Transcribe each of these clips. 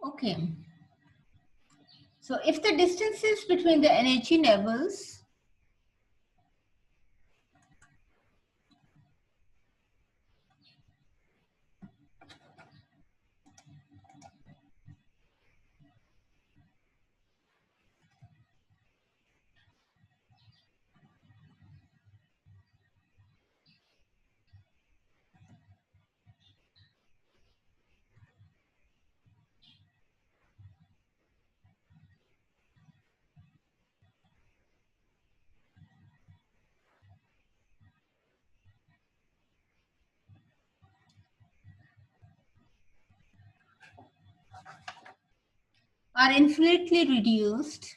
Okay. So if the distances between the energy levels are infinitely reduced,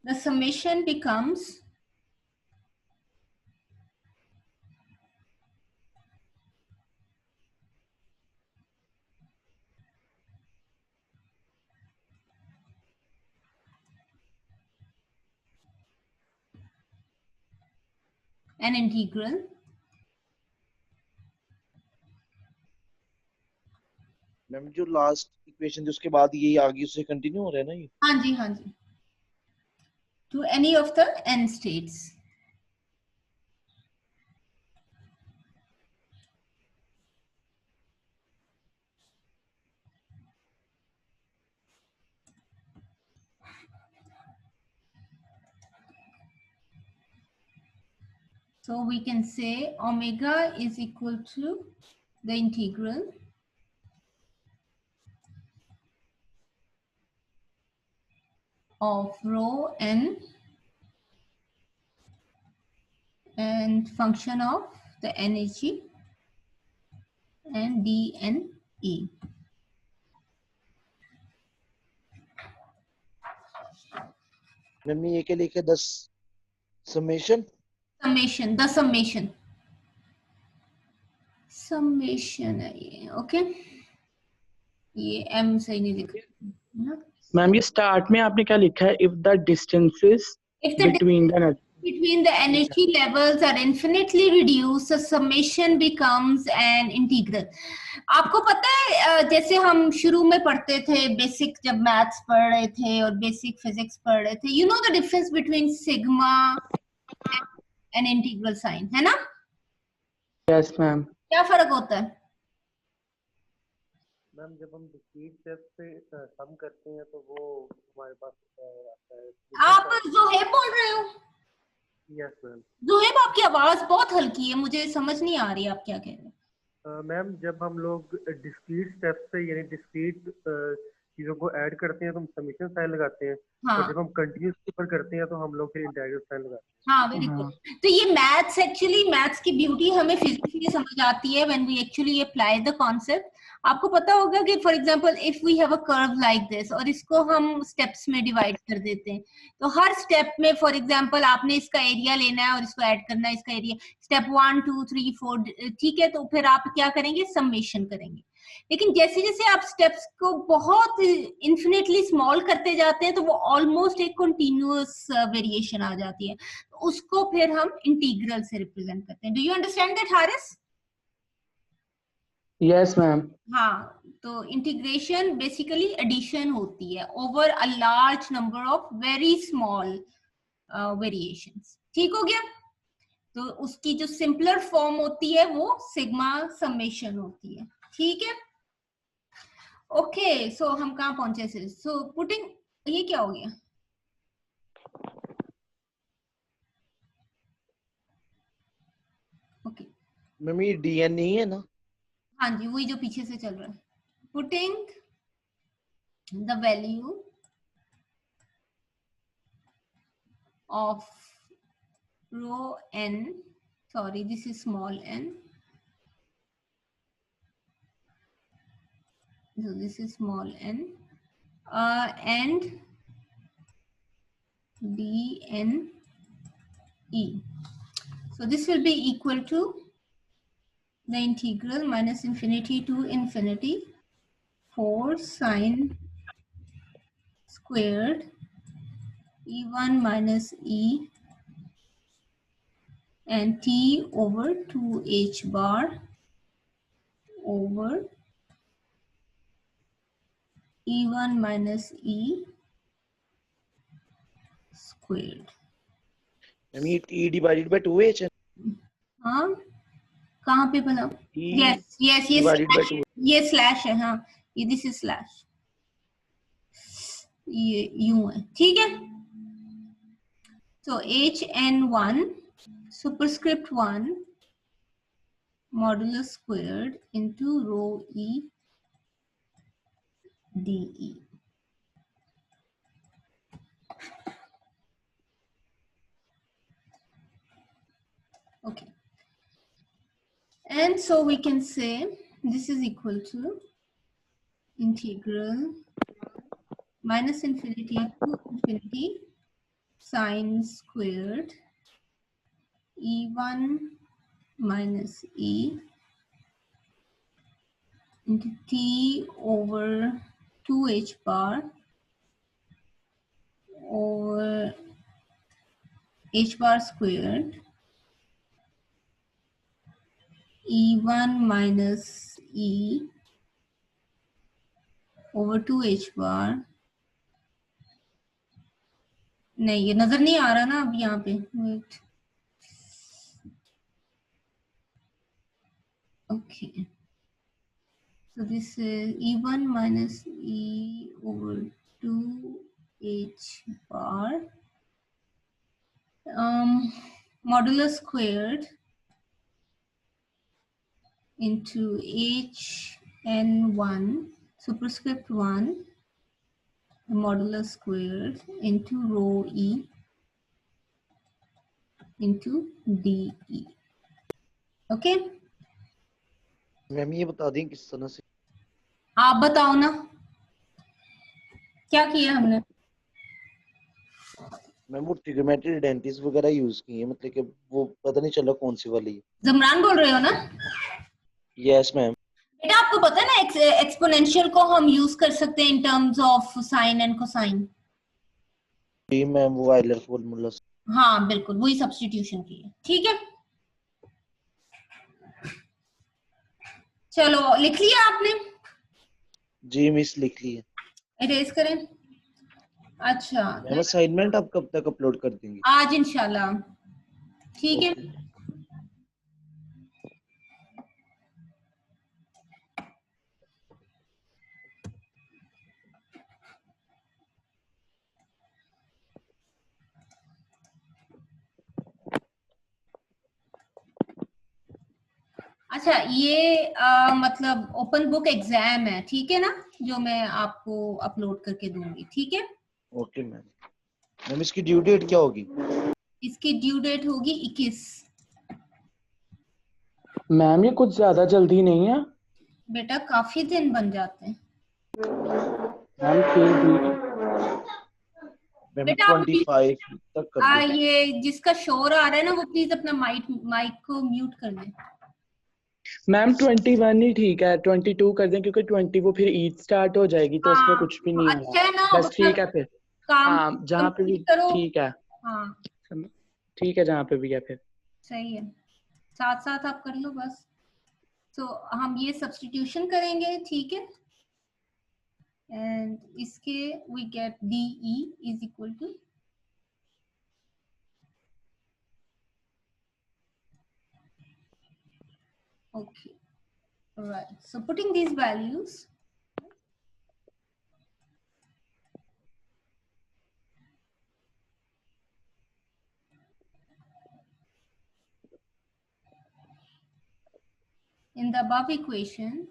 the summation becomes an integral ma'am जो last equation थी उसके बाद यही आगे उससे कंटिन्यू हो रहा है ना ये? हाँ जी to any of the n states. So we can say omega is equal to the integral of rho n and function of the energy and dne. Ma'am ये क्या लिखा है 10 summation The summation है ये, okay? ये m सही नहीं लिखा ना? मैम ये स्टार्ट में आपने क्या लिखा है? If the distances between the energy levels are infinitely reduced, the summation becomes an integral. आपको पता है जैसे हम शुरू में पढ़ते थे, बेसिक जब मैथ्स पढ़ रहे थे और बेसिक फिजिक्स पढ़ रहे थे, you know the difference between sigma and integral sign, है ना? Yes ma'am. क्या फर्क होता है? मैम जब हम डिस्क्रीट स्टेप से सम करते हैं तो वो हमारे पास आता है। आप जोहेब बोल रहे हो? Yes ma'am. जोहेब आपकी आवाज बहुत हल्की है, मुझे समझ नहीं आ रही आप क्या कह रहे हैं। मैम जब हम लोग डिस्क्रीट स्टेप से यानी डिस्क्रीट चीजों को ऐड करते हैं तो हम समेशन साइन लगाते हैं। हाँ। और जब हम कंटिन्यूस ऊपर करते हैं तो हम लोग फिर इंटीग्रल साइन लगाते हैं। हाँ, वेरी गुड। तो ये मैथ्स, एक्चुअली मैथ्स की ब्यूटी हमें फिजिक्स में समझ आती है when we actually apply the concept. आपको पता होगा कि for example if we have a curve like this और इसको हम स्टेप्स में डिवाइड कर देते हैं, तो हर स्टेप में फॉर एग्जांपल आपने इसका एरिया लेना है और इसको ऐड करना है, इसका एरिया स्टेप 1 2 3 4, ठीक है? तो फिर आप क्या करेंगे? समेशन करेंगे। लेकिन जैसे जैसे आप स्टेप्स को बहुत इन्फिनिटली स्मॉल करते जाते हैं तो वो ऑलमोस्ट एक कंटिन्यूअस वेरिएशन आ जाती है, तो उसको फिर हम इंटीग्रल से रिप्रेजेंट करते हैं। Do you understand that Haris? Yes ma'am. हाँ, तो इंटीग्रेशन बेसिकली एडिशन होती है over a large number of very small variations. ठीक हो गया? तो उसकी जो सिंपलर फॉर्म होती है वो सिग्मा समेशन होती है। ठीक है? ओके, सो हम कहाँ पहुंचे थे? सो पुटिंग, ये क्या हो गया? ओके, मैम ये dn नहीं है ना? हाँ जी, वही जो पीछे से चल रहा है। Putting the value of rho n, sorry this is small n, so this is small n, and dne, so this will be equal to the integral minus infinity to infinity 4 sine squared E1 minus E and T over 2H bar over E1 minus E squared. I mean E divided by 2H and हाँ कहाँ पे बना? E Yes, yes, ये divided by slash 2. ये slash है. हाँ ये this is slash, ये यूं है. ठीक है. So HN1 superscript 1 modulus squared into rho E dE. Okay. And so we can say this is equal to integral minus infinity to infinity sine squared E1 minus E into T over 2H bar over H bar squared E1 minus E over 2H bar. नहीं ये नजर नहीं आ रहा ना अब यहाँ पे. Wait. Okay. So this is E1 minus E over 2H bar modulus squared into HN1 superscript 1 modulus squared into rho E into DE. Okay? Ma'am ये बता दें किस तरह से. आप बताओ ना क्या किया हमने. मैम वो ट्रिग्नोमेट्री आइडेंटिटीज वगैरह यूज की है, मतलब कि वो पता नहीं चला कौन सी वाली है. जमरान बोल रहे हो ना. Yes ma'am. बेटा आपको पता है ना एक्सपोनेंशियल को हम यूज कर सकते हैं in terms of sine and cosine. जी मैम वो आइलर फॉर्मूला. हाँ बिल्कुल वही सब्स्टिट्यूशन की है. ठीक है चलो लिख लिया आपने. जी मिस लिख ली है. इरेज करें. अच्छा मैम असाइनमेंट आप कब तक अपलोड कर देंगे? आज इंशाल्लाह. ठीक है. अच्छा ये मतलब ओपन बुक एग्जाम है. ठीक है ना जो मैं आपको अपलोड करके दूंगी. ठीक है. Okay ma'am. मैम इसकी ड्यू डेट क्या होगी? इसकी ड्यू डेट होगी 21. मैम ये कुछ ज्यादा जल्दी नहीं है. बेटा काफी दिन बन जाते हैं. मैम फिर भी मैम बेटा 25 तक कर दो. ये जिसका शोर आ रहा है ना वो प्लीज अपना माइक को म्यूट कर दें. मैम 21 ही ठीक है. 22 कर दें क्योंकि 20 वो फिर ईद स्टार्ट हो जाएगी तो उसमें कुछ भी नहीं अच्छा है ना. बस ठीक है फिर. हाँ जहाँ पे भी ठीक है. हाँ ठीक है जहाँ पे भी है फिर सही है. साथ साथ आप कर लो बस. तो हम ये सब्स्टिट्यूशन करेंगे. ठीक है. एंड इसके we get DE is equal to okay. All right. So putting these values, in the above equation,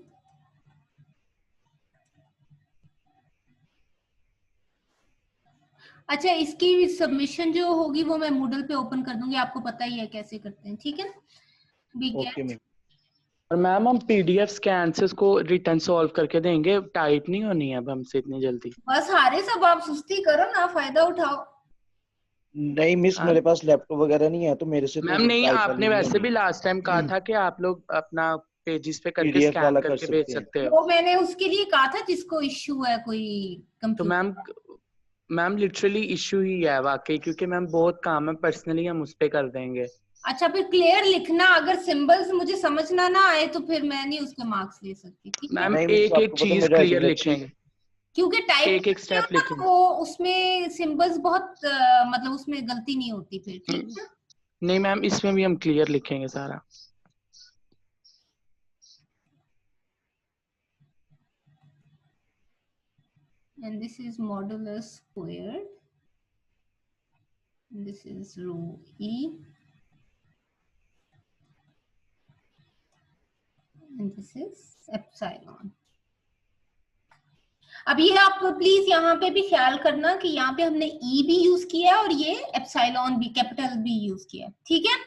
अच्छा इसकी सबमिशन जो होगी वो मैं मूडल पे ओपन कर दूंगी. आपको पता ही है कैसे करते हैं. ठीक है. Okay ma'am. और मैम हम PDF स्कैन से उसको रिटर्न सॉल्व करके देंगे. टाइप नहीं होनी है अब हमसे इतनी जल्दी. बस हारे सब आप सुस्ती करो ना, फायदा उठाओ. नहीं मिस मेरे पास लैपटॉप वगैरह नहीं है तो मेरे से मैम तो नहीं टाइप आपने वाली वैसे भी लास्ट टाइम कहा था कि आप लोग अपना पेजेस पे करके PDF स्कैन वाला कर करके भेज सकते हैं. सकते हो. वो मैंने उसके लिए कहा था जिसको इश्यू है कोई तो computer. Ma'am ma'am literally issue ही है वाकई, क्योंकि मैम बहुत काम है, पर्सनली हम उस पे कर देंगे। अच्छा फिर क्लियर लिखना, अगर सिंबल्स मुझे समझना ना आए तो फिर मैं नहीं उसके मार्क्स ले सकती, ठीक है? मैम नहीं एक आपको एक पता चीज मेरा क्लियर हेडिंग अच्छी लिखेंगे, क्योंकि टाइप एक एक स्टेप लिखेंगे। वो उसमें सिंबल्स बहुत मतलब उसमें गलती नहीं होती फिर, ठीक है? नहीं मैम इसमें भी हम क्लियर लिखेंगे सारा। And this is modulus squared. This is rho e. And this is epsilon. अब ये आप प्लीज यहाँ पे भी ख्याल करना कि यहाँ पे हमने e भी यूज किया है और ये एप्सिलॉन भी, कैपिटल भी यूज किया है, ठीक है?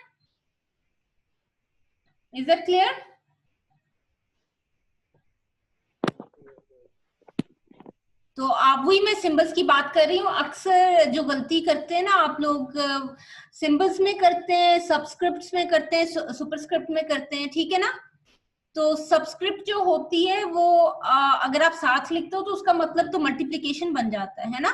Is that clear? तो आप, वही मैं सिंबल्स की बात कर रही हूँ। अक्सर जो गलती करते हैं ना आप लोग, सिंबल्स में करते हैं, सबस्क्रिप्ट्स में करते हैं, सुपरस्क्रिप्ट में करते हैं, ठीक है ना? तो सबस्क्रिप्ट जो होती है वो अगर आप साथ लिखते हो तो उसका मतलब तो मल्टीप्लिकेशन बन जाता है ना?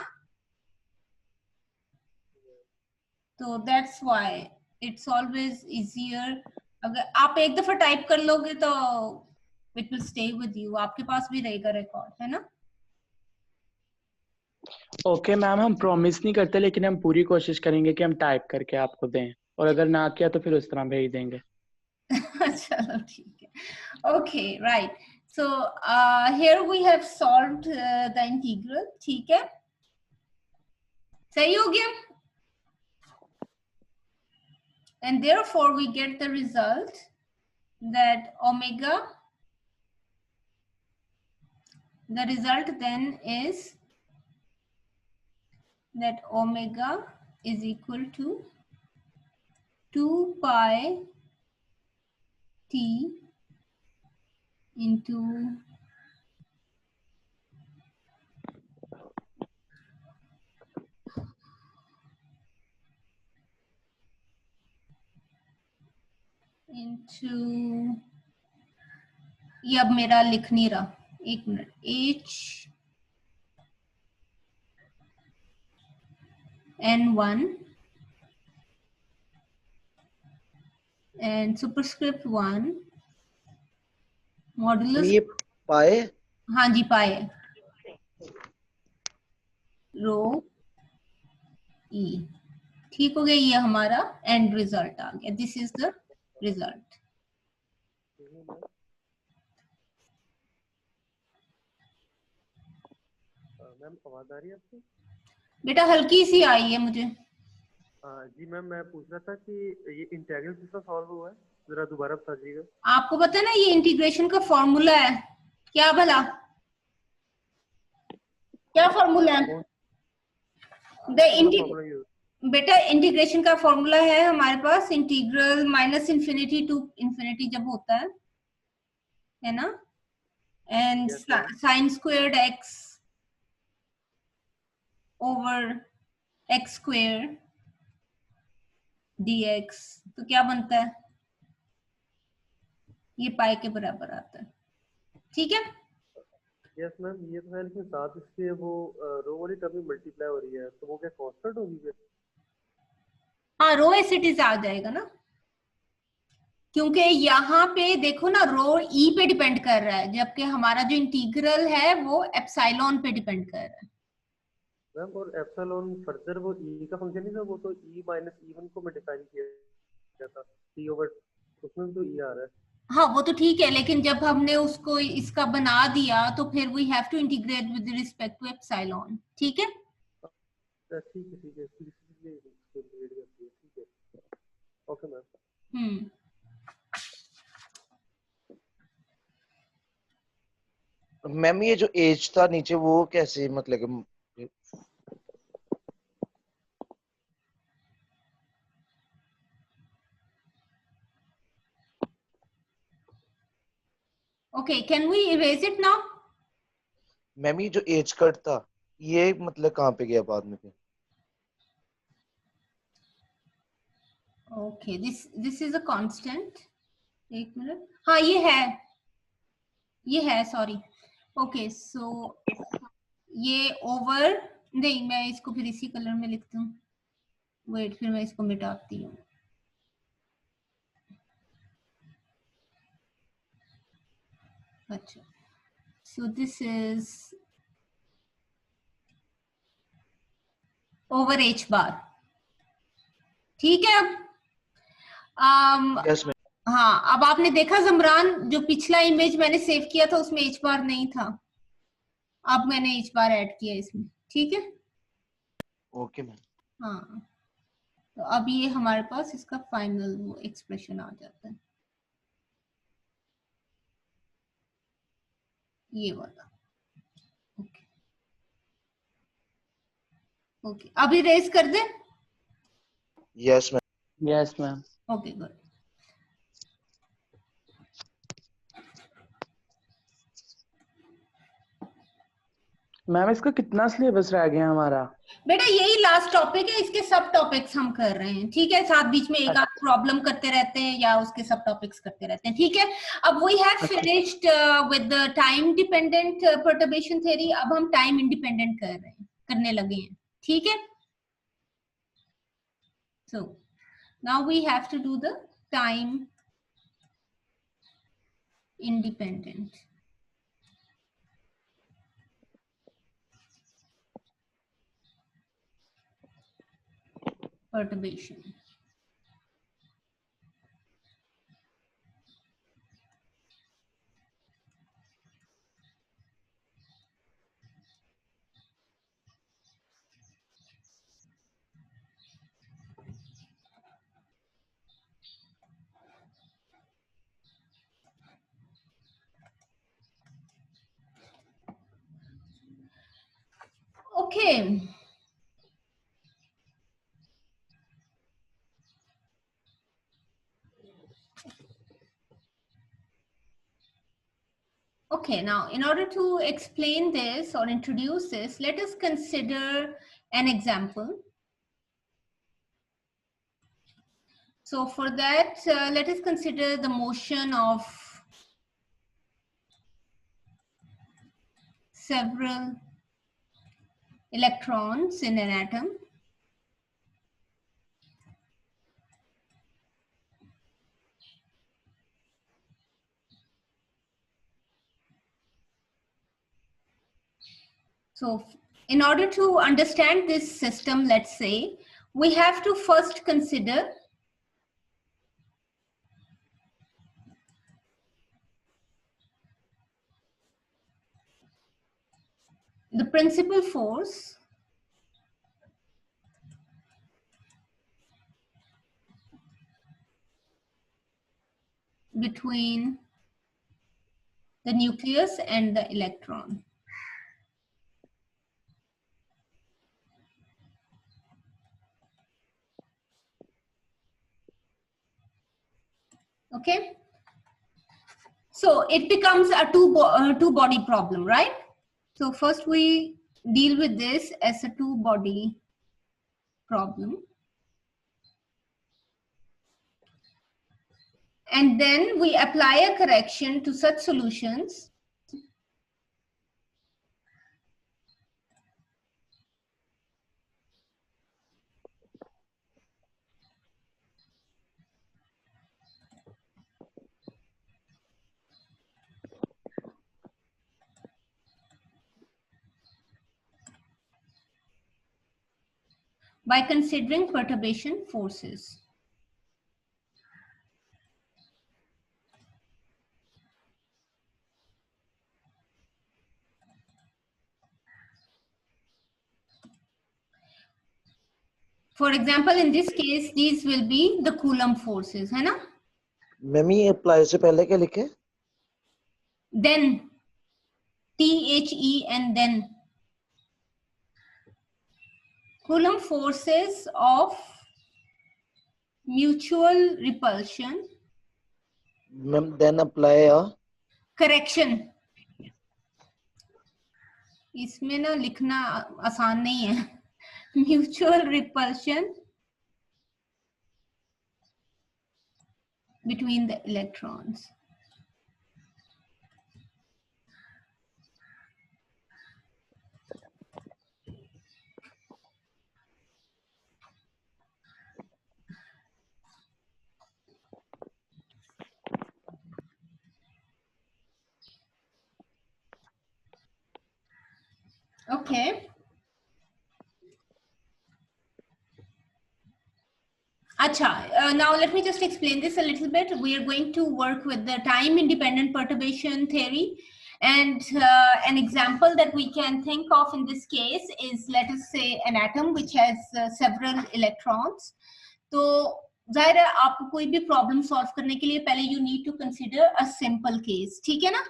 तो that's why it's always easier, अगर आप एक दफा टाइप कर लोगे तो it will stay with you, आपके पास भी रहेगा रिकॉर्ड, है ना? ओके मैम, हम प्रॉमिस नहीं करते लेकिन हम पूरी कोशिश करेंगे कि हम टाइप करके आपको दें, और अगर ना किया तो फिर उस तरह भेज देंगे। चलो ठीक है, okay right. So here we have solved the integral, ठीक है? सही हो गया? And therefore we get the result that omega, the result then is that omega is equal to 2 pi t into ये अब मेरा लिख नहीं रहा, एक minute, h n1 and superscript 1 modulus, ये पाए, हाँ जी पाए, रो e, ठीक हो गया? ये हमारा एंड रिजल्ट आ गया, this is the result. Ma'am आवाज आ रही है आपको? बेटा हल्की सी आई है मुझे। जी मैम, मैं पूछ रहा था कि ये इंटीग्रल किस तरह सॉल्व हुआ है, जरा दोबारा बता दीजिएगा। आपको पता है ना ये इंटीग्रेशन का फॉर्मूला है क्या भला? क्या फॉर्मूला है? बेटा इंटीग्रेशन का फॉर्मूला है हमारे पास, integral minus infinity to infinity जब होता है ना, and sine squared x over x square dx, तो क्या बनता है? ये पाई के बराबर आता है, ठीक है? यस मैम, ये तो है, लेकिन साथ इसके वो रो वाली टर्म में मल्टीप्लाई हो रही है, तो वो क्या कांस्टेंट होगी फिर? हाँ रो एस इट इज आ जाएगा ना, क्योंकि यहाँ पे देखो ना रो ई पे डिपेंड कर रहा है, जबकि हमारा जो इंटीग्रल है वो एप्सिलॉन पे डिपेंड कर रहा है। मैम और एप्सिलॉन फर्दर वो ई का फंक्शन नहीं था, वो तो ई माइनस ई1 को मैं डिफाइन किया था, टी ओवर, उसमें भी तो ई आ रहा है। हाँ वो तो ठीक है, लेकिन जब हमने उसको इसका बना दिया तो फिर we have to integrate with respect to epsilon, ठीक है? ठीक है ठीक है, ओके मैम। मैम ये जो एज था नीचे वो कैसे, मतलब Okay, can we erase it now? Ma'am ये जो एज कट था ये मतलब कहाँ पे गया बाद में फिर? Okay, this is a constant, एक मिनट, हाँ ये है सॉरी। ओके सो ये ओवर नहीं, मैं इसको फिर इसी कलर में लिखती हूँ। वेट, फिर मैं इसको मिटाती हूँ। अच्छा, so this is over h bar। ठीक है। अब यस मैम। हाँ, अब आपने देखा जमरान, जो पिछला इमेज मैंने सेव किया था उसमें h bar नहीं था, अब मैंने h bar ऐड किया इसमें। ठीक है। Okay ma'am. हाँ, तो अब ये हमारे पास इसका फाइनल वो एक्सप्रेशन आ जाता है, ये वाला। ओके ओके, अब इरेज कर दे। Yes ma'am. Yes ma'am. Okay good. Ma'am इसका कितना सिलेबस रह गया हमारा? बेटा यही लास्ट टॉपिक है, इसके सब टॉपिक्स हम कर रहे हैं। ठीक है, साथ बीच में एक आध प्रॉब्लम करते रहते हैं या उसके सब टॉपिक्स करते रहते हैं। ठीक है, अब we have finished with the time dependent perturbation theory. अब हम टाइम इंडिपेंडेंट करने लगे हैं। ठीक है, so now we have to do the time independent perturbation। Okay, okay, now in order to explain this or introduce this, let us consider an example. So for that, let us consider the motion of several electrons in an atom. So in order to understand this system, let's say, we have to first consider the principal force between the nucleus and the electron. Okay, so it becomes a two body problem, right? So first we deal with this as a two body problem, and then we apply a correction to such solutions by considering perturbation forces. For example, in this case, these will be the Coulomb forces, है ना? Ma'am ये apply से पहले क्या लिखे? Then, THE and then Coulomb forces of mutual repulsion. Ma'am then apply a Correction. इसमें ना लिखना आसान नहीं है. Mutual repulsion between the electrons. Okay. Acha, now let me just explain this a little bit. We are going to work with the time independent perturbation theory, and an example that we can think of in this case is, let us say, an atom which has several electrons. तो जाहिर है आपको कोई भी problem solve करने के लिए पहले you need to consider a simple case, ठीक है ना?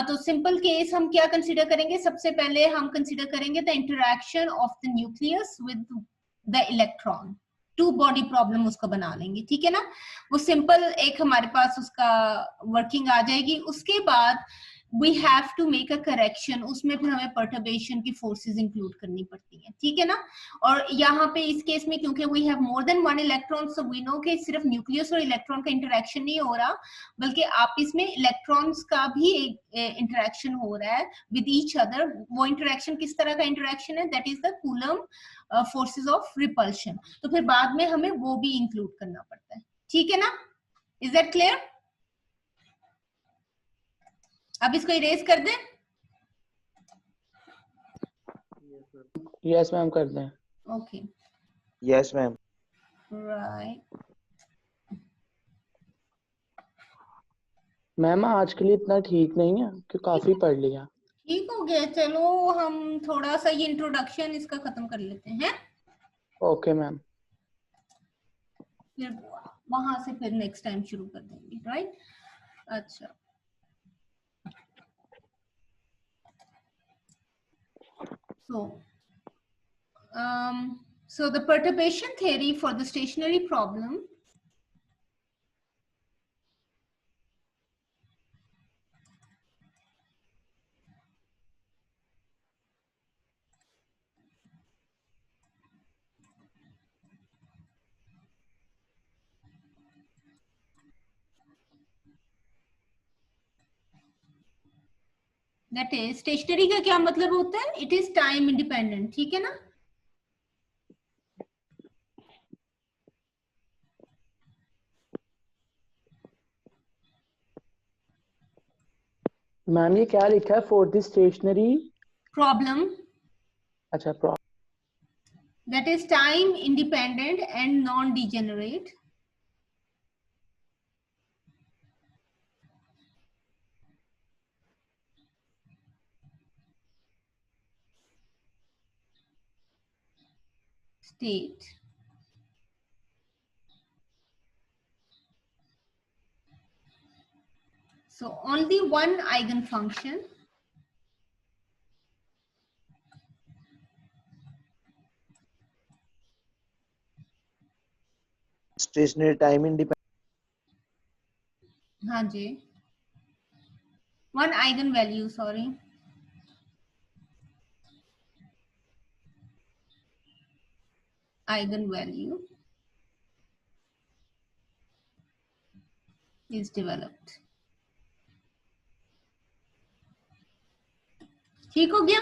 तो सिंपल केस हम क्या कंसीडर करेंगे? सबसे पहले हम कंसीडर करेंगे the interaction of the nucleus with the electron, two body problem उसको बना लेंगे, ठीक है ना? वो सिंपल एक हमारे पास उसका वर्किंग आ जाएगी। उसके बाद we have to make a correction, उसमें फिर हमें पर्टर्बेशन की फोर्सेस इंक्लूड करनी पड़ती हैं, ठीक है ना? और यहाँ पे इस केस में क्योंकि we have more than one electron, so we know कि सिर्फ न्यूक्लियस और इलेक्ट्रॉन का इंटरेक्शन नहीं हो रहा, बल्कि आपस में इलेक्ट्रॉन्स का भी एक इंटरेक्शन हो रहा है विद ईच अदर। वो इंटरेक्शन किस तरह का इंटरेक्शन है? That is the coulomb forces of repulsion. तो फिर बाद में हमें वो भी इंक्लूड करना पड़ता है, ठीक है ना? Is that clear? अब इसको इरेज कर दें? यस मैम, कर दें। Okay, yes ma'am. Right. Ma'am आज के लिए इतना ठीक नहीं है क्योंकि काफी पढ़ लिया। ठीक हो गया, चलो हम थोड़ा सा ये इंट्रोडक्शन इसका खत्म कर लेते हैं, ओके मैम। फिर वहां से फिर नेक्स्ट टाइम शुरू कर देंगे, राइट? अच्छा, so the perturbation theory for the stationary problem that is, stationary का क्या मतलब होता है? It is time independent, ठीक है ना? मैम ये क्या लिखा है फॉर द स्टेशनरी Problem अच्छा that is time independent and non-degenerate. State so only one eigenfunction stationary time independent. हाँ जी, one eigenvalue, sorry, eigenvalue is developed. ठीक हो गया?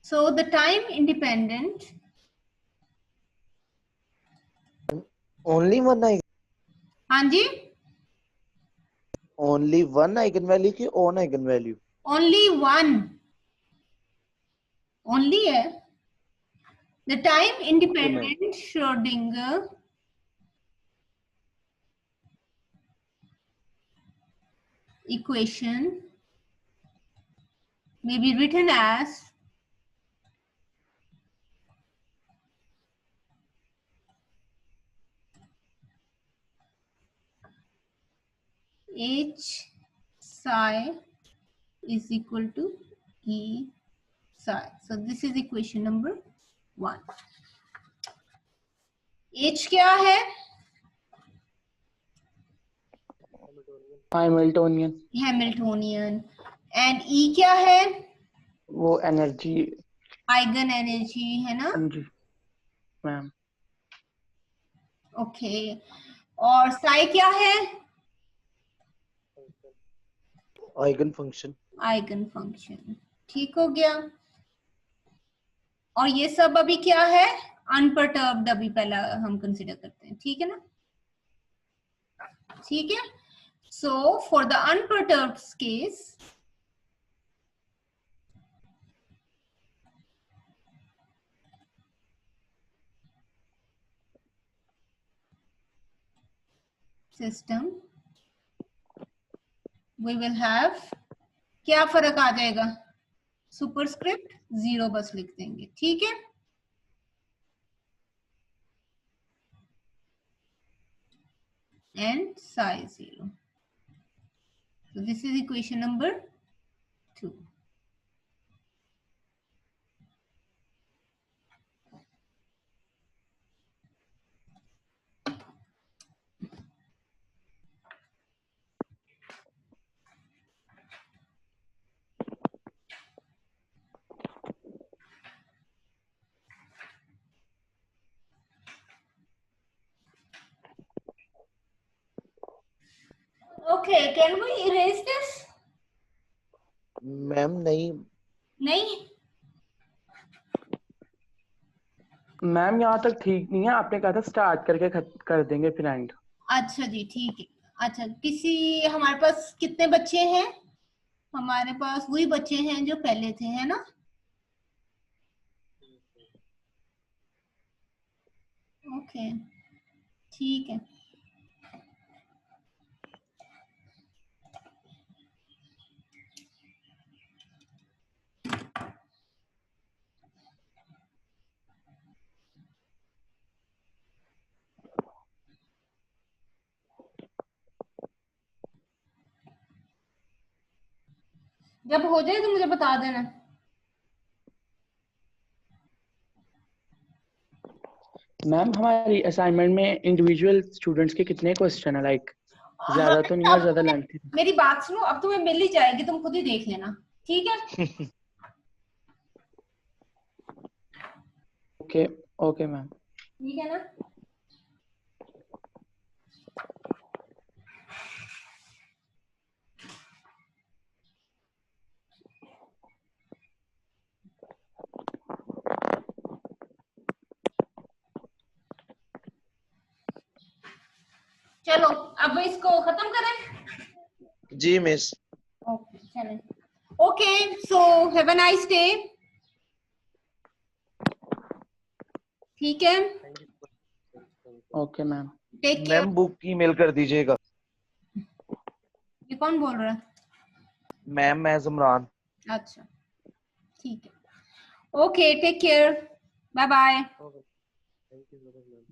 So the time independent, only one eigen, हाँ जी, only one eigen value की own eigen value? only one, only है। The time independent Schrodinger equation may be written as H psi is equal to E psi. So this is equation number 1. H क्या है? Hamiltonian. Hamiltonian. And E क्या है? वो energy, eigen energy है ना? Ma'am. Okay, और साई क्या है? Eigen function. आइगन फंक्शन, ठीक हो गया। और ये सब अभी क्या है? अनपर्टर्ब्ड अभी पहला हम कंसीडर करते हैं, ठीक है ना? ठीक है. So for the unperturbed case, system we will have, क्या फर्क आ जाएगा, सुपरस्क्रिप्ट 0 बस लिख देंगे. ठीक है. And size 0. So this is equation number 2. Okay, can we erase this? Ma'am नहीं, नहीं. मैम यहाँ तक ठीक नहीं है, आपने कहा था स्टार्ट करके कर देंगे फिर एंड. अच्छा जी, ठीक है. अच्छा, किसी, हमारे पास कितने बच्चे हैं? हमारे पास वही बच्चे हैं जो पहले थे, है ना? ओके, ठीक है. जब हो जाए तो मुझे बता देना. मैम हमारी असाइनमेंट में इंडिविजुअल स्टूडेंट्स के कितने क्वेश्चन है, लाइक ज्यादा तो नहीं और ज्यादा लेंथी? मेरी बात सुनो, अब तुम्हें मिल ही जाएगी, तुम खुद ही देख लेना. ठीक है. Okay okay ma'am. ठीक है ना? चलो अब इसको खत्म करें. जी मिस. ओके, चलें. Okay, so have a nice day. ठीक है. Okay ma'am. Take care. Ma'am book की मेल कर दीजिएगा. ये कौन बोल रहा है? मैम मैं ज़मरान. अच्छा, ठीक है. Okay, take care. Bye bye. Thank you so much ma'am.